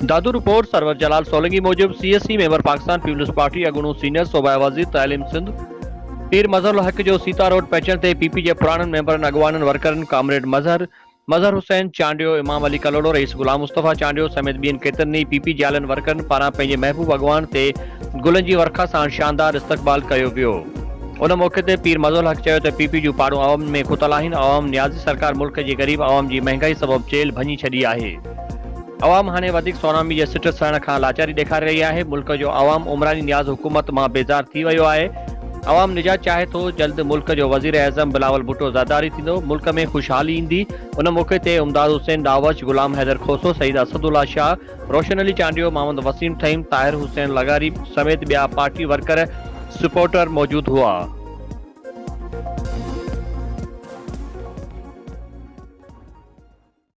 दादू report Sarwar Jalal Solangi मूजिब CSC member Pakistan People's Party अगुणो senior सूबाई वज़ीर तालीम सिंध पीर मजहर हक जो सीता रोड पैचण ते PP जे पुराणनि मेंबरनि अगवाननि वर्करनि कामरेड मजहर हुसैन चांडियो, इमाम अली कलोड़ो, रईस गुलाम मुस्तफ़ा चांडियो समेत ॿियनि केतिरनि ई PP जे आलनि वर्करनि पारां पंहिंजे महबूब अगवान ते गुलनि जी वर्खा सां शानदार इस्तक़बाल कयो वियो। उन मौक़े ते पीर मज़हर हक चयो त PP जूं पाड़ूं अवाम में खुतल आहिनि। अवाम नियाज़ी सरकार मुल्क जे ग़रीब अवाम जी महांगाई सबबि जेल भञी छॾी आहे। अवाम हाणे वधीक सोनामी जे सिट सहण खां लाचारी ॾेखारे रही आहे। मुल्क जो अवाम उमरानी नियाज़ हुकूमत मां बेज़ार थी वियो आहे। अवाम निजात चाहे तो जल्द मुल्क जो वज़ीर आज़म बिलावल भुट्टो ज़रदारी थींदो, मुल्क में खुशहाली ईंदी। उन मौक़े ते उमदाद हुसैन दावच, गुलाम हैदर खोसो, सईद असदुल्ला शाह, रोशन अली चांडियो, मोहम्मद वसीम थईम, ताहिर हुसैन लगारी समेत ॿिया पार्टी वर्कर सपोर्टर मौजूद हुआ।